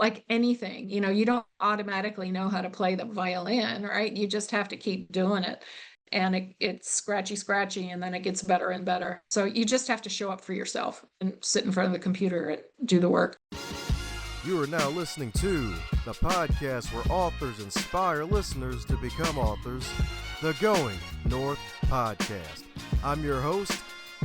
like anything, you don't automatically know how to play the violin, right? You just have to keep doing it. And it's scratchy, scratchy, and then it gets better and better. So you just have to show up for yourself and sit in front of the computer and do the work. You are now listening to the podcast where authors inspire listeners to become authors, the Going North Podcast. I'm your host,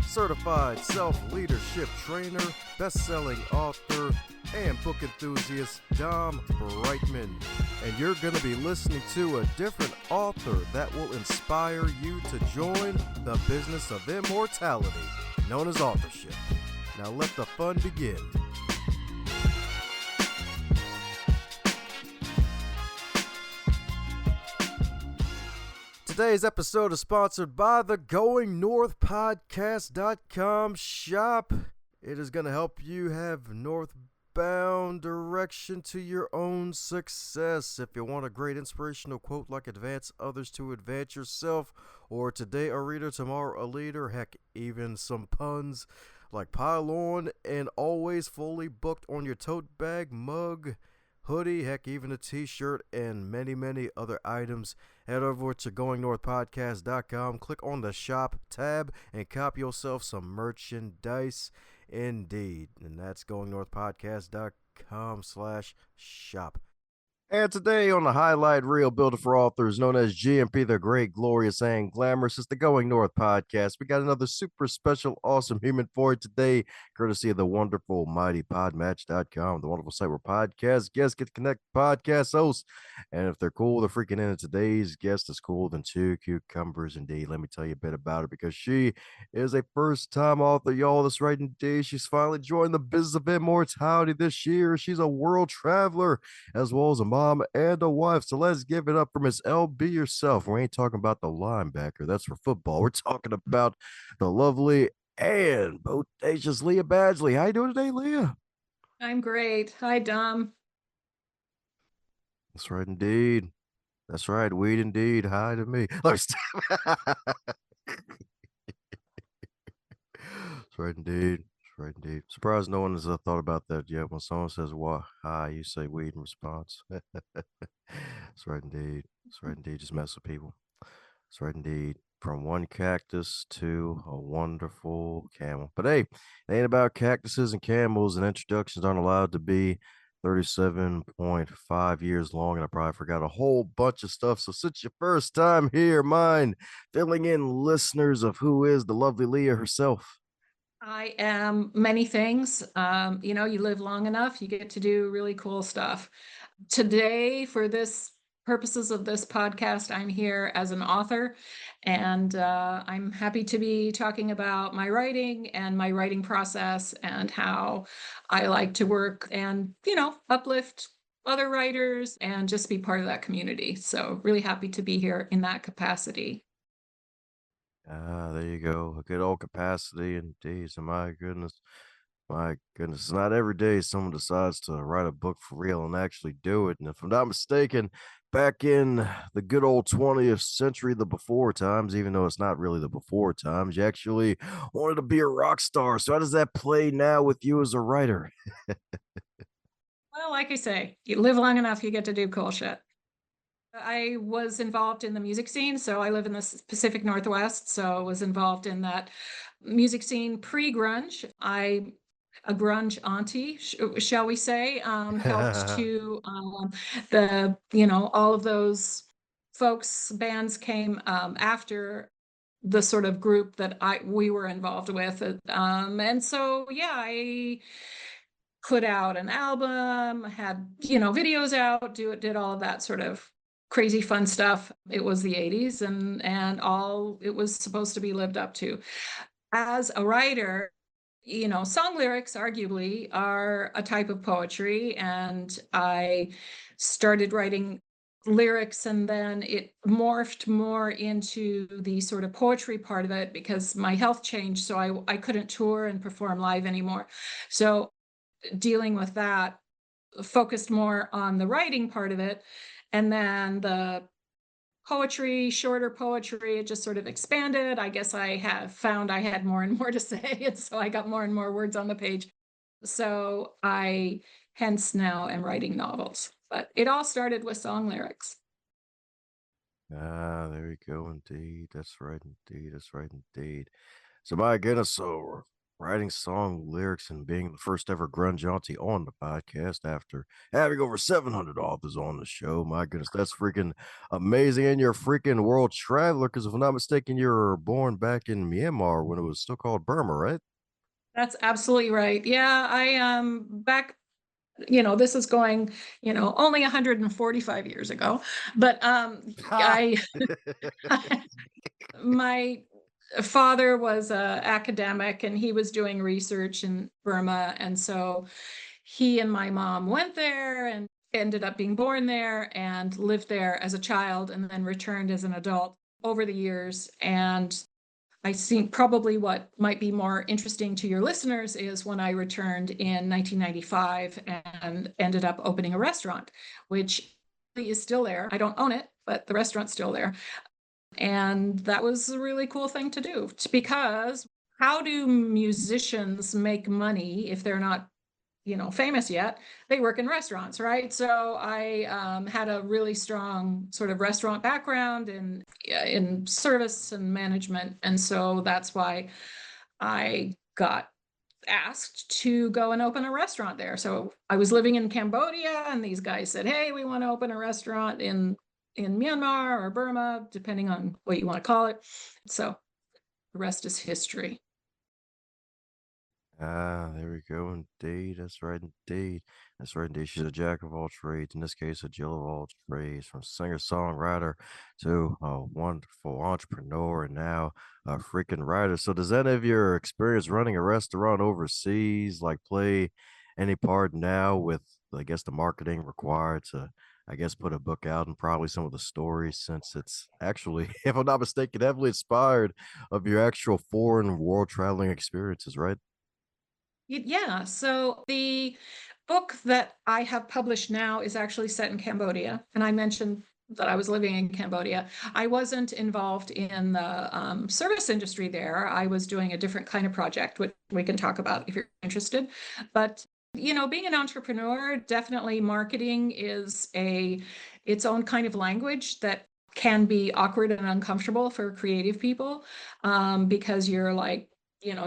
certified self-leadership trainer, best-selling author, and book enthusiast, DomBrightmon. And you're going to be listening to a different author that will inspire you to join the business of immortality, known as authorship. Now let the fun begin. Today's episode is sponsored by the GoingNorthPodcast.com shop. It is going to help you have northbound direction to your own success. If you want a great inspirational quote like advance others to advance yourself, or today a reader, tomorrow a leader, heck, even some puns like pile on and always fully booked on your tote bag, mug, hoodie, heck, even a t-shirt, and many, many other items, head over to GoingNorthPodcast.com, click on the shop tab, and cop yourself some merchandise indeed. And that's GoingNorthPodcast.com/shop. And today on the highlight reel builder for authors known as GMP, the Great, Glorious, and Glamorous, is the Going North Podcast. We got another super special, awesome human for you today, courtesy of the wonderful, mighty Podmatch.com, the wonderful site where podcast guests get to connect podcast hosts. And if they're cool, they're freaking in. And today's guest is cooler than two cucumbers indeed. Let me tell you a bit about her, because she is a first-time author, y'all. That's right indeed. She's finally joined the business of immortality this year. She's a world traveler, as well as a mom and a wife. So let's give it up for Miss LB herself. We ain't talking about the linebacker. That's for football. We're talking about the lovely and bodacious Lya Badgley. How you doing today, Lya? I'm great. Hi, Dom. That's right indeed. That's right. Weed indeed. Hi to me. That's right indeed. That's right indeed. Surprised no one has thought about that yet. When someone says "what hi," you say weed in response. That's right indeed. That's right indeed. Just mess with people. That's right indeed. From one cactus to a wonderful camel. But hey, it ain't about cactuses and camels, and introductions aren't allowed to be 37.5 years long, and I probably forgot a whole bunch of stuff. So since your first time here, mind filling in listeners of who is the lovely Lya herself? I am many things. You live long enough, you get to do really cool stuff. Today, for this purposes of this podcast, I'm here as an author, and I'm happy to be talking about my writing and my writing process and how I like to work and, uplift other writers and just be part of that community. So really happy to be here in that capacity. Ah, there you go. A good old capacity indeed. So my goodness, it's not every day someone decides to write a book for real and actually do it. And if I'm not mistaken, back in the good old 20th century, the before times, even though it's not really the before times, you actually wanted to be a rock star. So how does that play now with you as a writer? Well, like I say, you live long enough, you get to do cool shit. I was involved in the music scene, so I live in the Pacific Northwest, so I was involved in that music scene pre-grunge. I a grunge auntie, shall we say, helped to all of those folks bands came after the sort of group that we were involved with, and so yeah, I put out an album, had videos out, did all of that sort of crazy fun stuff. It was the 80s, and all it was supposed to be lived up to. As a writer, song lyrics arguably are a type of poetry, and I started writing lyrics, and then it morphed more into the sort of poetry part of it because my health changed, so I couldn't tour and perform live anymore. So dealing with that, focused more on the writing part of it, and then the poetry, shorter poetry, it just sort of expanded. I guess I have found I had more and more to say, and so I got more and more words on the page. So I hence now am writing novels. But it all started with song lyrics. Ah, there we go. Indeed. That's right. Indeed. That's right. Indeed. So, my goodness. So, writing song lyrics and being the first ever grunge auntie on the podcast after having over 700 authors on the show. My goodness. That's freaking amazing. And you're a freaking world traveler because, if I'm not mistaken, you were born back in Myanmar when it was still called Burma, right? That's absolutely right. Yeah, I back, this is going, only 145 years ago. But Ha! I my father was a academic and he was doing research in Burma, and so he and my mom went there and ended up being born there and lived there as a child and then returned as an adult over the years. And I think probably what might be more interesting to your listeners is when I returned in 1995 and ended up opening a restaurant, which is still there. I don't own it, but the restaurant's still there. And that was a really cool thing to do because how do musicians make money if they're not, famous yet? They work in restaurants, right? So I had a really strong sort of restaurant background in service and management. And so that's why I got asked to go and open a restaurant there. So I was living in Cambodia and these guys said, "Hey, we want to open a restaurant in Myanmar or Burma, depending on what you want to call it." So the rest is history. Ah, there we go. Indeed. That's right. Indeed. That's right. Indeed. She's a jack of all trades. In this case, a Jill of all trades, from singer songwriter to a wonderful entrepreneur and now a freaking writer. So, does any of your experience running a restaurant overseas like play any part now with, I guess, the marketing required to, I guess, put a book out and probably some of the stories since it's actually, if I'm not mistaken, heavily inspired of your actual foreign world traveling experiences, right? Yeah, so the book that I have published now is actually set in Cambodia. And I mentioned that I was living in Cambodia. I wasn't involved in the service industry there. I was doing a different kind of project, which we can talk about if you're interested. But being an entrepreneur, definitely marketing is its own kind of language that can be awkward and uncomfortable for creative people, because you're like,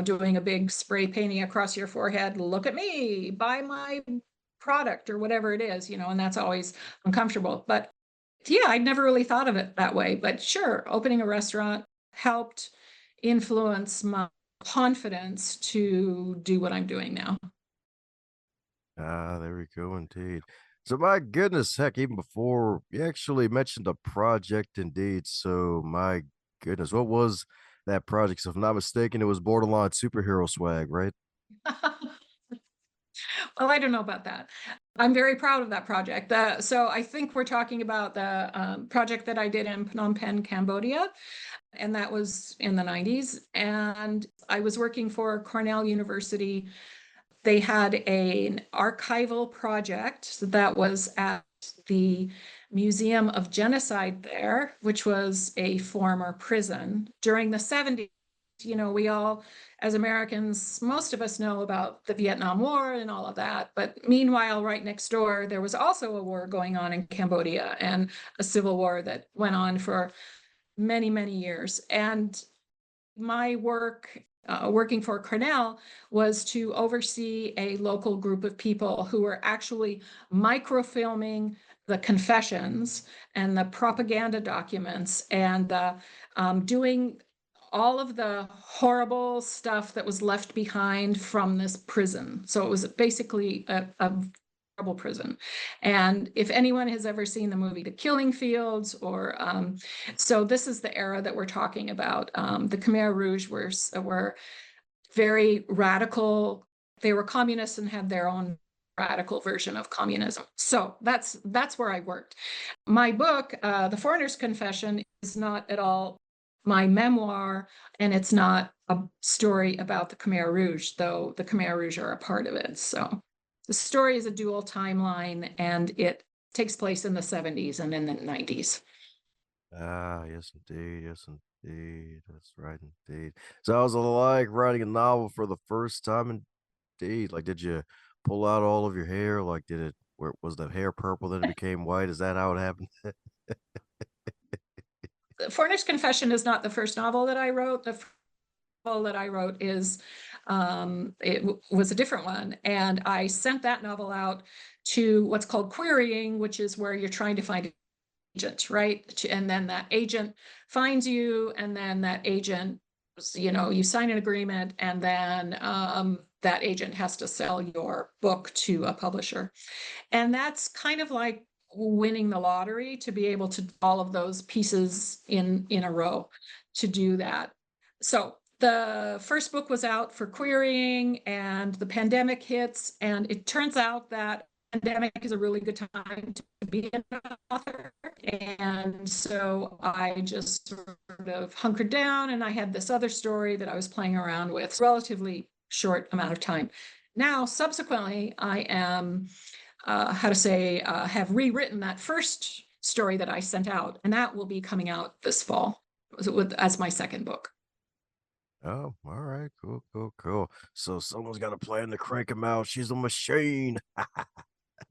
doing a big spray painting across your forehead, "Look at me, buy my product," or whatever it is, and that's always uncomfortable. But yeah, I'd never really thought of it that way. But sure, opening a restaurant helped influence my confidence to do what I'm doing now. Ah, there we go, indeed. So, my goodness, heck, even before you actually mentioned a project, indeed. So, my goodness, what was that project? So, if I'm not mistaken, it was borderline superhero swag, right? Well, I don't know about that. I'm very proud of that project. So I think we're talking about the project that I did in Phnom Penh, Cambodia, and that was in the 90s. And I was working for Cornell University. They had an archival project that was at the Museum of Genocide there, which was a former prison during the 70s. We all, as Americans, most of us know about the Vietnam War and all of that. But meanwhile, right next door, there was also a war going on in Cambodia, and a civil war that went on for many, many years. And my work, working for Cornell, was to oversee a local group of people who were actually microfilming the confessions and the propaganda documents and doing all of the horrible stuff that was left behind from this prison. So it was basically a horrible prison. And if anyone has ever seen the movie The Killing Fields, or so this is the era that we're talking about. The Khmer Rouge were very radical. They were communists and had their own radical version of communism. So that's where I worked. My book, The Foreigner's Confession, is not at all my memoir, and it's not a story about the Khmer Rouge, though the Khmer Rouge are a part of it. So the story is a dual timeline, and it takes place in the 70s and in the 90s. Ah, yes, indeed. Yes, indeed. That's right, indeed. So, I was like writing a novel for the first time, indeed. Like, did you pull out all of your hair? Like, did it? Where was that hair purple? Then it became white. Is that how it happened? Fornish Confession is not the first novel that I wrote. The novel that I wrote is was a different one, and I sent that novel out to what's called querying, which is where you're trying to find an agent, right? And then that agent finds you, and then that agent, you sign an agreement, and then that agent has to sell your book to a publisher. And that's kind of like winning the lottery, to be able to all of those pieces in a row to do that. So the first book was out for querying, and the pandemic hits, and it turns out that pandemic is a really good time to be an author. And so I just sort of hunkered down, and I had this other story that I was playing around with, relatively short amount of time. Now, subsequently, I am have rewritten that first story that I sent out, and that will be coming out this fall as my second book. Oh, all right, cool, cool, cool. So someone's got a plan to crank him out. She's a machine.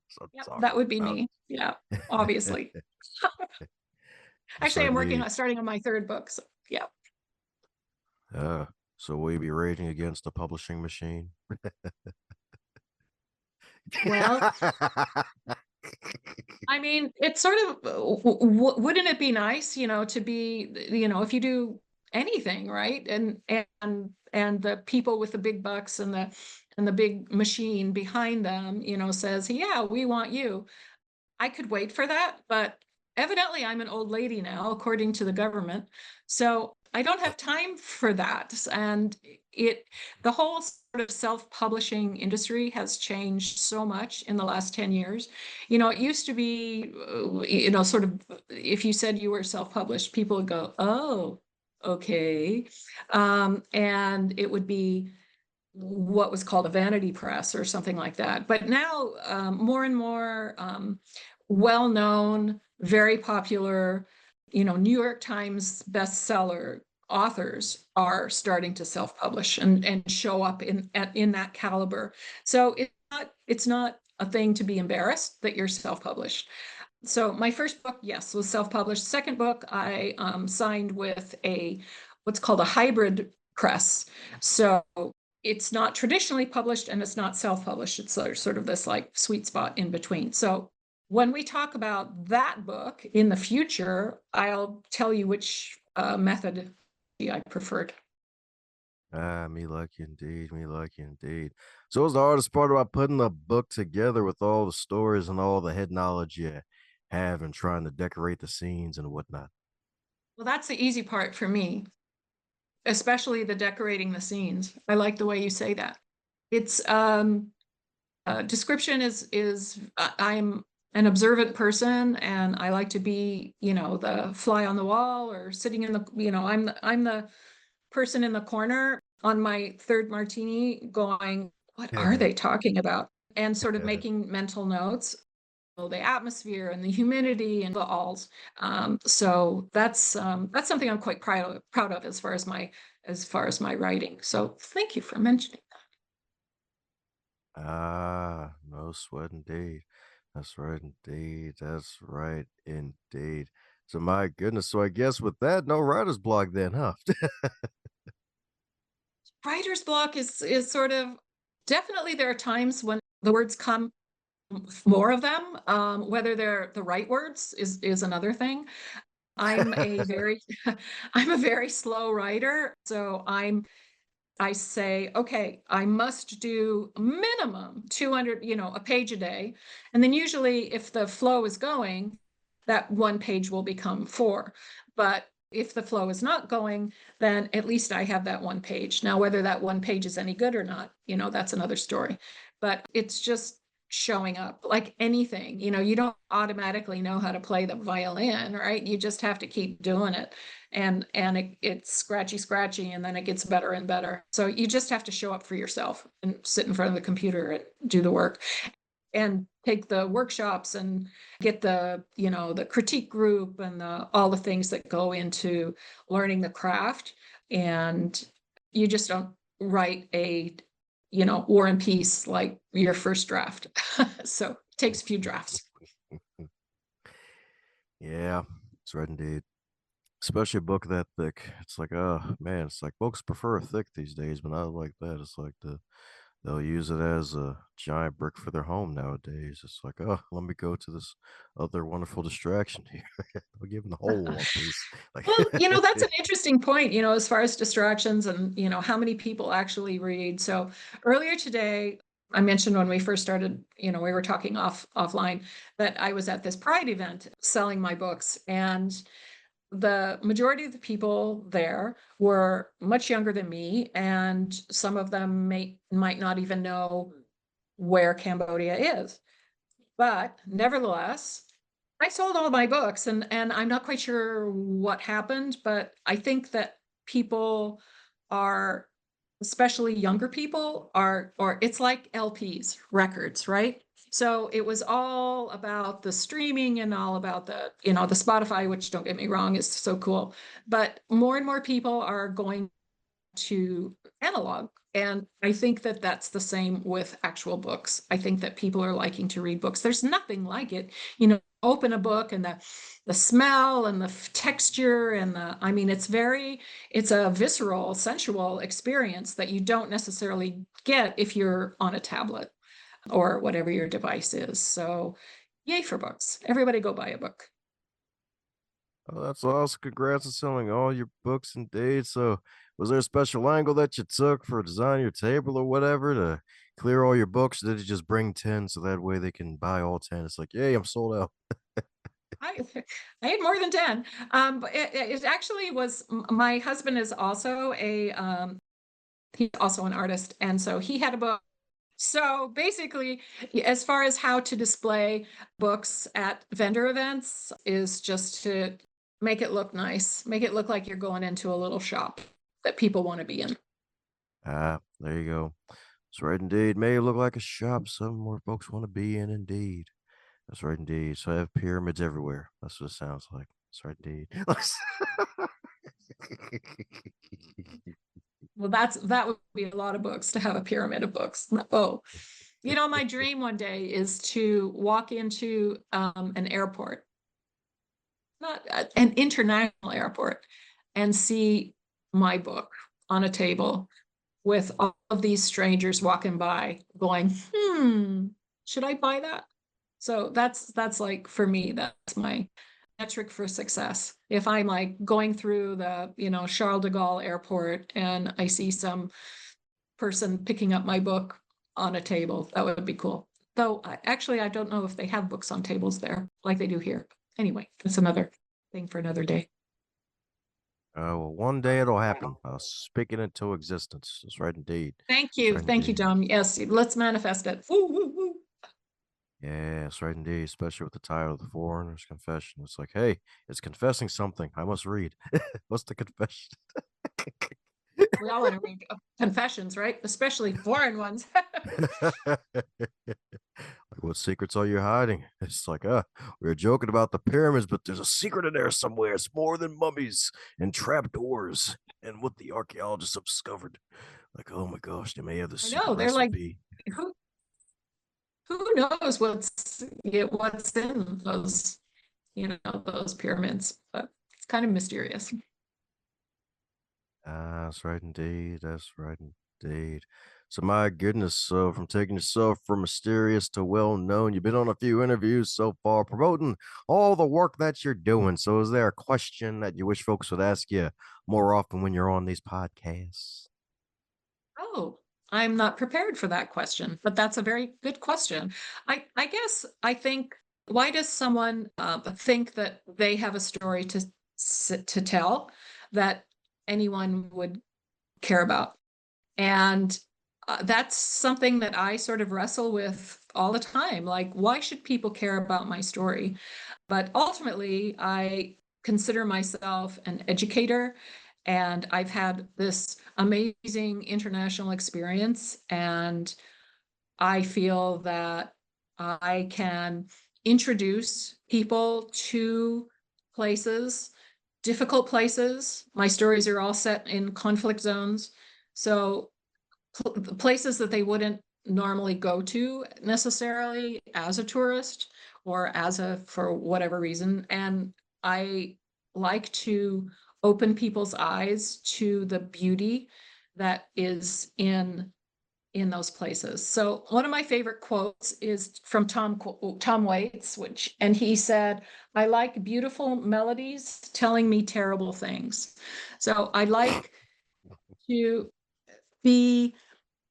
So Yep, talking that would be about. me. Yeah, obviously. Actually, I'm working Certainly. on starting on my third book. So yeah. Uh, so will you be raging against the publishing machine? Well, I mean, it's sort of, wouldn't it be nice, to be, if you do anything, right? And the people with the big bucks and the big machine behind them, says, yeah, we want you. I could wait for that, but evidently I'm an old lady now, according to the government. So I don't have time for that. And the whole sort of self-publishing industry has changed so much in the last 10 years. It used to be, sort of, if you said you were self-published, people would go, oh, okay. And it would be what was called a vanity press or something like that. But now more and more well-known, very popular, New York Times bestseller authors are starting to self-publish and show up in that caliber. So it's not a thing to be embarrassed that you're self-published. So my first book, yes, was self-published. Second book, I signed with what's called a hybrid press. So it's not traditionally published and it's not self-published. It's sort of this like sweet spot in between. So when we talk about that book in the future, I'll tell you which method I preferred. Ah, me lucky indeed, me lucky indeed. So what's the hardest part about putting the book together with all the stories and all the head knowledge you have and trying to decorate the scenes and whatnot? Well, that's the easy part for me, especially the decorating the scenes. I like the way you say that. It's description is I'm an observant person, and I like to be, the fly on the wall, or sitting in the, I'm the person in the corner on my third martini going, what are they talking about? And sort of making mental notes, the atmosphere and the humidity and the alls. So that's something I'm quite proud of as far as my writing. So thank you for mentioning. Ah, no sweat indeed. That's right indeed. That's right indeed. So my goodness. So I guess with that, no writer's block then, huh? Writer's block is sort of, definitely there are times when the words come, more of them, whether they're the right words is another thing. I'm a very I'm a very slow writer, so I say, okay, I must do minimum 200, a page a day. And then usually if the flow is going, that one page will become four. But if the flow is not going, then at least I have that one page. Now, whether that one page is any good or not, that's another story. But it's just showing up like anything. You don't automatically know how to play the violin, right? You just have to keep doing it. And it's scratchy, and then it gets better and better. So you just have to show up for yourself and sit in front of the computer and do the work and take the workshops and get the critique group and all the things that go into learning the craft. And you just don't write a War and Peace, like your first draft. So it takes a few drafts. Yeah, that's right indeed. Especially a book that thick. It's like, oh man, it's like folks prefer thick these days, but not like that. It's like they'll use it as a giant brick for their home nowadays. It's like, oh, let me go to this other wonderful distraction here. I'll give them the whole One Piece. Like, Well, that's an interesting point, as far as distractions and, how many people actually read. So earlier today, I mentioned when we first started, we were talking offline, that I was at this Pride event selling my books, and the majority of the people there were much younger than me, and some of them might not even know where Cambodia is. But nevertheless, I sold all my books, and I'm not quite sure what happened, but I think that people are, especially younger people, or it's like LPs, records, right? So it was all about the streaming and all about the Spotify, which, don't get me wrong, is so cool. But more and more people are going to analog. And I think that that's the same with actual books. I think that people are liking to read books. There's nothing like it, open a book, and the smell and the texture and it's a visceral, sensual experience that you don't necessarily get if you're on a tablet or whatever your device is. So yay for books. Everybody go buy a book. oh, that's awesome. Congrats on selling all your books and dates. So, was there a special angle that you took for designing your table or whatever to clear all your books? Or did you just bring 10 so that way they can buy all 10? It's like, yay, I'm sold out. I, I had more than 10. But it actually was, my husband is also he's also an artist. And so he had a book. So basically, as far as how to display books at vendor events, is just to make it look nice, make it look like you're going into a little shop that people want to be in. Ah, there you go. That's right indeed. May look like a shop some more folks want to be in indeed. That's right indeed. So I have pyramids everywhere. That's what it sounds like. That's right indeed. Well, that would be a lot of books to have a pyramid of books. Oh, my dream one day is to walk into an airport, not an international airport, and see my book on a table with all of these strangers walking by going, should I buy that? So that's like, for me, that's my metric for success. If I'm like going through the, Charles de Gaulle airport and I see some person picking up my book on a table, that would be cool. Though actually, I don't know if they have books on tables there like they do here. Anyway, that's another thing for another day. Well, one day it'll happen. I'll speak it into existence. That's right indeed. Thank That's you. right Thank you, indeed. Dom. Yes, let's manifest it. Woo, woo, woo. Yeah, that's right indeed. Especially with the title of the Foreigner's Confession. It's like, hey, it's confessing something. I must read. What's the confession? We all want to read confessions, right? Especially foreign ones. Like, what secrets are you hiding? It's like, we were joking about the pyramids, but there's a secret in there somewhere. It's more than mummies and trapdoors and what the archaeologists have discovered. Like, oh my gosh, they may have the I secret know, they're like, recipe. who who knows what's in those pyramids, but it's kind of mysterious. Ah, that's right indeed. That's right indeed. So my goodness, so from taking yourself from mysterious to well known, you've been on a few interviews so far promoting all the work that you're doing. So is there a question that you wish folks would ask you more often when you're on these podcasts? Oh, I'm not prepared for that question, but that's a very good question. I guess I think, why does someone think that they have a story to tell that anyone would care about? And that's something that I sort of wrestle with all the time. Like, why should people care about my story? But ultimately, I consider myself an educator, and I've had this amazing international experience. And I feel that I can introduce people to places, difficult places. My stories are all set in conflict zones. So places that they wouldn't normally go to necessarily as a tourist or as a for whatever reason. And I like to open people's eyes to the beauty that is in those places. So one of my favorite quotes is from Tom Waits, and he said, "I like beautiful melodies telling me terrible things." So I like to be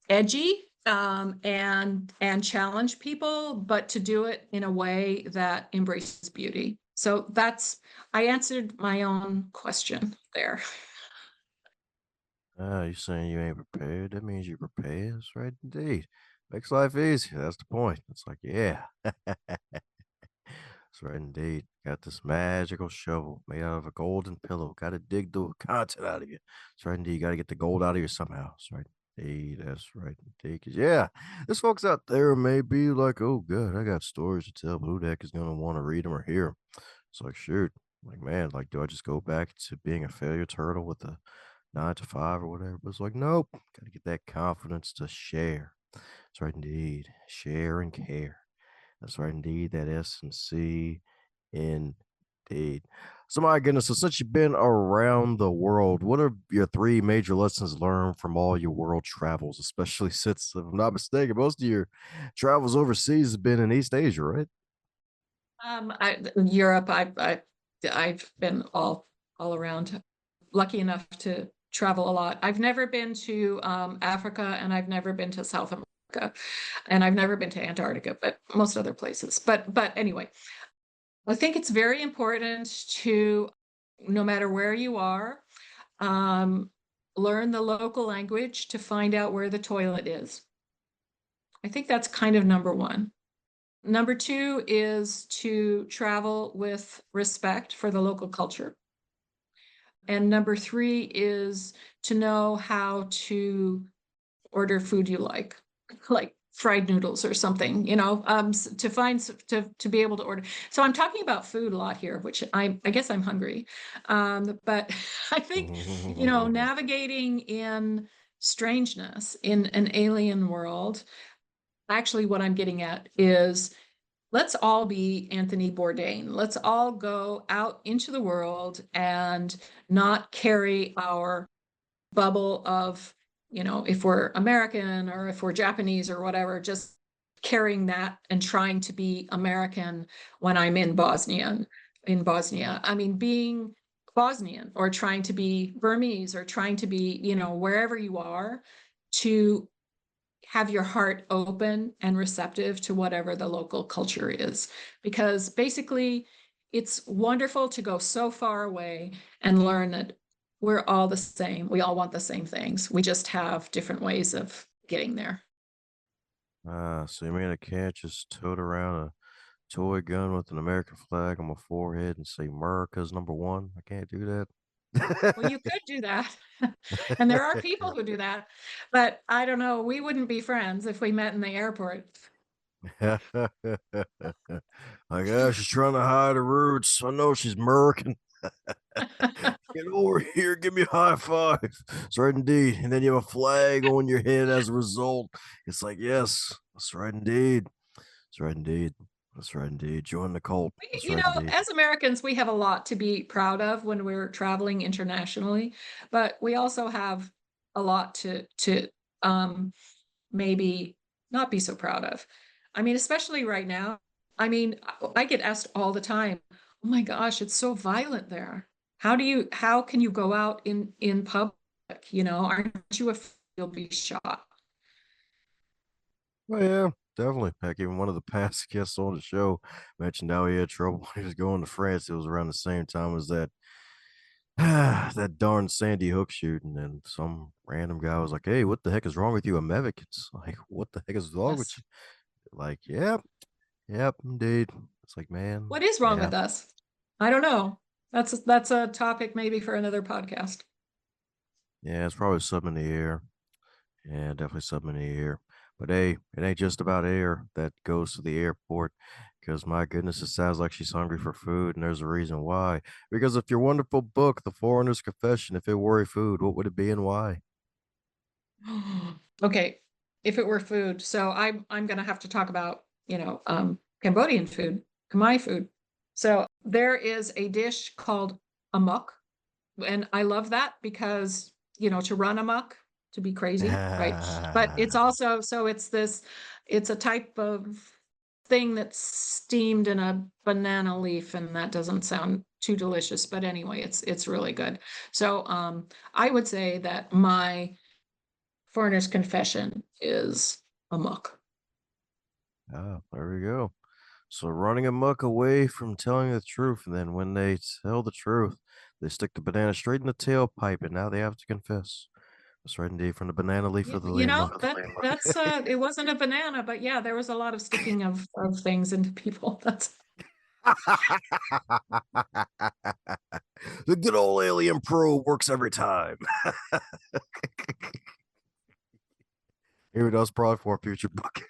edgy, and challenge people, but to do it in a way that embraces beauty. So that's I answered my own question there. Ah, you saying you ain't prepared? That means you're prepared. That's right, indeed. Makes life easy. That's the point. It's like, yeah. That's right, indeed. Got this magical shovel made out of a golden pillow. Got to dig the content out of you. That's right, indeed. Got to get the gold out of you somehow. That's right, indeed. That's right, indeed. 'Cause, yeah, there's folks out there may be like, oh, good, I got stories to tell, but who the heck is going to want to read them or hear 'em? It's like, shoot. Like, man, like, do I just go back to being a failure turtle with a 9 to 5 or whatever? But it's like, nope. Got to get that confidence to share. That's right, indeed. Share and care. That's right, indeed. That S and C, indeed. So, my goodness. So, since you've been around the world, what are your three major lessons learned from all your world travels? Especially since, if I'm not mistaken, most of your travels overseas have been in East Asia, right? Europe, I've been all around. Lucky enough to travel a lot. I've never been to Africa, and I've never been to South America, and I've never been to Antarctica, but most other places. But anyway, I think it's very important to, no matter where you are, um, learn the local language to find out where the toilet is. I think that's kind of number one. Number two is to travel with respect for the local culture. And number three is to know how to order food you like fried noodles or something, to find to be able to order. So I'm talking about food a lot here, which I guess I'm hungry. But I think, navigating in strangeness in an alien world, actually what I'm getting at is, let's all be Anthony Bourdain. Let's all go out into the world and not carry our bubble of, if we're American or if we're Japanese or whatever, just carrying that and trying to be American when I'm in Bosnia. I mean, being Bosnian or trying to be Burmese or trying to be, wherever you are, to have your heart open and receptive to whatever the local culture is. Because basically, it's wonderful to go so far away and learn that we're all the same. We all want the same things. We just have different ways of getting there. So you mean I can't just tote around a toy gun with an American flag on my forehead and say America's number one? I can't do Well, that. you could do that. And there are people who do that. But I don't know, we wouldn't be friends if we met in the airport. Like, yeah, she's trying to hide her roots. I know she's American. Get over here, give me a high five. That's right, indeed. And then you have a flag on your head as a result. It's like, yes, that's right, indeed. That's right, indeed. That's right, indeed. Join the cult. That's right, indeed. As Americans, we have a lot to be proud of when we're traveling internationally, but we also have a lot to maybe not be so proud of. I mean, especially right now. I mean, I get asked all the time, "Oh my gosh, it's so violent there. How can you go out in public? Aren't you afraid you'll be shot?" Oh yeah, definitely. Heck, even one of the past guests on the show mentioned how he had trouble when he was going to France. It was around the same time as that that darn Sandy Hook shooting, and some random guy was like, "Hey, what the heck is wrong with you Americans? Like, what the heck is wrong with Yes. you?" Like, yep, yep, indeed. It's like, What man, is wrong yeah, with us? I don't know. That's a topic maybe for another podcast. yeah, it's probably something in the air. Yeah, definitely something in the air. But hey, it ain't just about air that goes to the airport. Because my goodness, it sounds like she's hungry for food, and there's a reason why. Because if your wonderful book, The Foreigner's Confession, if it were a food, what would it be and why? Okay, if it were food, so I'm gonna have to talk about, Cambodian food, Khmer food. So there is a dish called amok, and I love that because, to run amok, to be crazy, right? But it's also, so it's a type of thing that's steamed in a banana leaf, and that doesn't sound too delicious, but anyway, it's really good. So I would say that my foreigner's confession is amok. Ah, there we go. So running amok away from telling the truth, and then when they tell the truth, they stick the banana straight in the tailpipe, and now they have to confess. That's right, indeed, from the banana leaf of the landmark. It wasn't a banana, but yeah, there was a lot of sticking of things into people. That's The good old alien probe works every time. Here it does probably for a future book.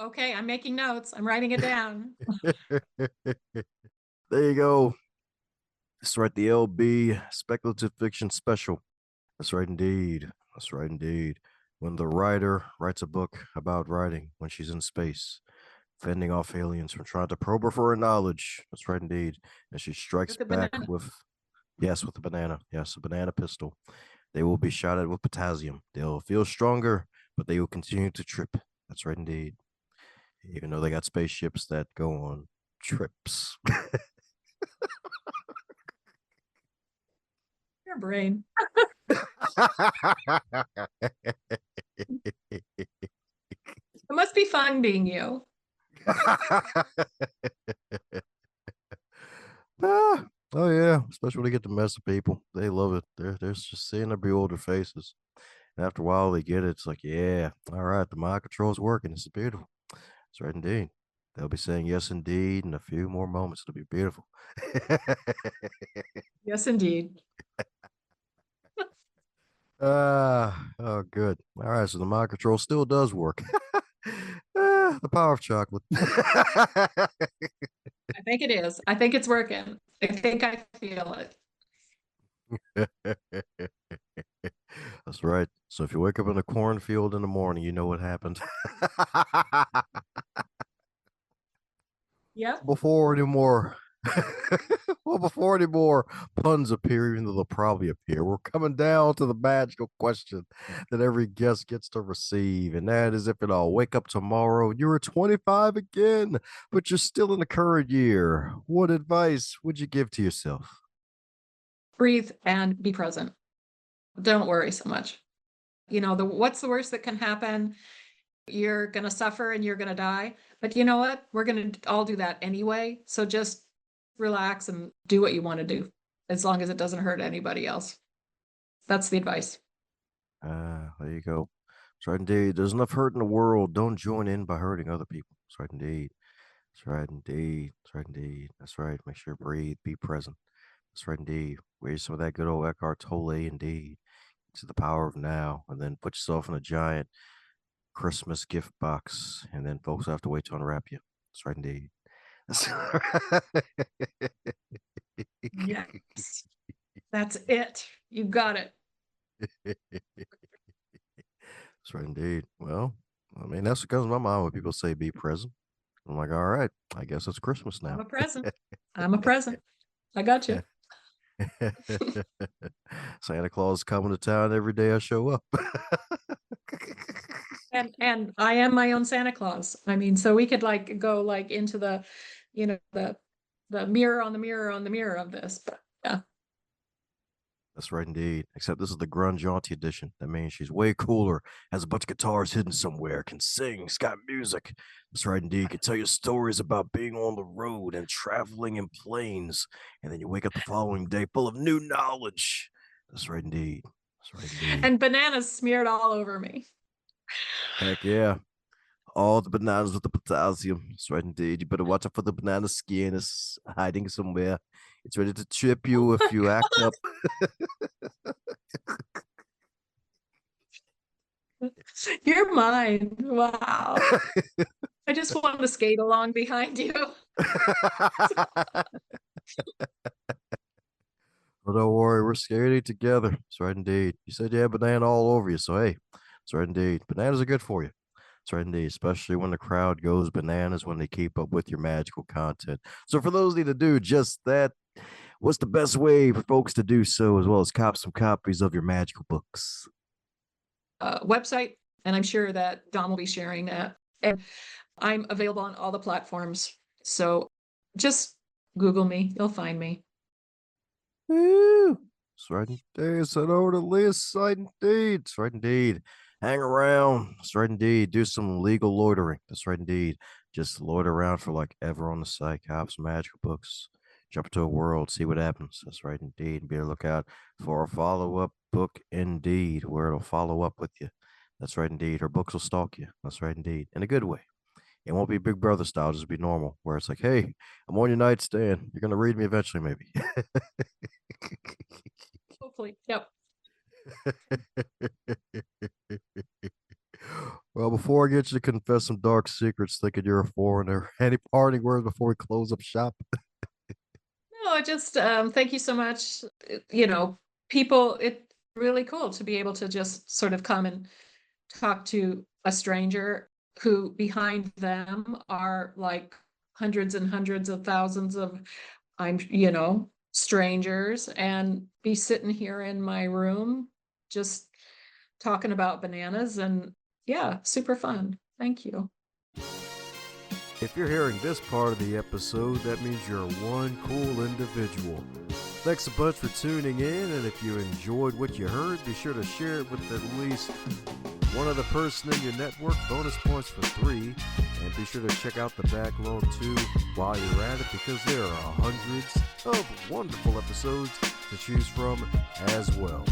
okay. I'm making notes. I'm writing it down. There you go. That's right, the LB speculative fiction special. That's right, indeed. That's right, indeed. When the writer writes a book about writing when she's in space, fending off aliens from trying to probe her for her knowledge. That's right, indeed. And she strikes With the back banana. with, yes, with a banana. Yes, a banana pistol. They will be shot at with potassium. They'll feel stronger, but they will continue to trip. That's right, indeed. Even though they got spaceships that go on trips. Your brain. It must be fun being you. Oh yeah, especially when they get to mess with people. They love it. They're just seeing their bewildered faces. And after a while they get it. It's like, yeah, all right, the mind control's working. It's beautiful. That's right indeed. They'll be saying yes indeed in a few more moments. It'll be beautiful. Yes, indeed. Oh good. All right, so the mind control still does work. The power of chocolate. I think it is. I think it's working. I think I feel it. That's right. So if you wake up in a cornfield in the morning, you know what happened. Yep. Before any more, well, before any more puns appear, even though they'll probably appear, we're coming down to the magical question that every guest gets to receive, and that is, if it'll wake up tomorrow and you're 25 again, but you're still in the current year, what advice would you give to yourself? Breathe and be present. Don't worry so much. What's the worst that can happen? You're going to suffer and you're going to die. But you know what? We're going to all do that anyway. So just relax and do what you want to do, as long as it doesn't hurt anybody else. That's the advice. There you go. That's right, indeed. There's enough hurt in the world. Don't join in by hurting other people. That's right, indeed. That's right, indeed. That's right, indeed. That's right. Make sure to breathe, be present. That's right, indeed. Raise some of that good old Eckhart Tolle, indeed, to the power of now, and then put yourself in a giant Christmas gift box, and then folks have to wait to unwrap you. That's right, indeed. That's Yes. That's it. You got it. right, indeed. Well, I mean, that's what comes to my mind when people say be present. I'm like, all right, I guess it's Christmas I'm now. a present. I'm a present. I got you. Santa Claus is coming to town every day I show up. And I am my own Santa Claus. I mean, so we could go into the, the mirror on the mirror on the mirror of this. But yeah. That's right, indeed. Except this is the grunge auntie edition. That means she's way cooler, has a bunch of guitars hidden somewhere, can sing, has got music. That's right, indeed. Can tell you stories about being on the road and traveling in planes. And then you wake up the following day full of new knowledge. That's right, indeed. That's right, indeed. And bananas smeared all over me. Heck yeah. All the bananas with the potassium. That's right, indeed. You better watch out for the banana skin. It's hiding somewhere. It's ready to trip you if you act up. You're mine. Wow. I just want to skate along behind you. Oh, don't worry, we're scaredy together. That's right indeed. You said you had banana all over you, so hey, that's right indeed. Bananas are good for you. That's right indeed, especially when the crowd goes bananas when they keep up with your magical content. So for those need to do just that, what's the best way for folks to do so, as well as cop some copies of your magical books? Website, and I'm sure that Dom will be sharing that. And I'm available on all the platforms. So just Google me, you'll find me. Woo! That's right indeed. Send over to Lya's site indeed. That's right indeed. Hang around. That's right indeed. Do some legal loitering. That's right indeed. Just loiter around for like ever on the site. Cop some magical books. Jump into a world, see what happens. That's right indeed. Be on the lookout for a follow-up book indeed, where it'll follow up with you. That's right indeed. Her books will stalk you. That's right indeed. In a good way. It won't be Big Brother style, just be normal, where it's like, hey, I'm on your nightstand. You're gonna read me eventually, maybe. Hopefully. Yep. Well, before I get you to confess some dark secrets, thinking you're a foreigner, any parting words before we close up shop? No, just thank you so much. You know, people, it's really cool to be able to just sort of come and talk to a stranger who behind them are like hundreds and hundreds of thousands of, strangers, and be sitting here in my room just talking about bananas. And yeah, super fun. Thank you. If you're hearing this part of the episode, that means you're one cool individual. Thanks a bunch for tuning in, and if you enjoyed what you heard, be sure to share it with at least one other person in your network. Bonus points for 3. And be sure to check out the backlog too while you're at it, because there are hundreds of wonderful episodes to choose from as well.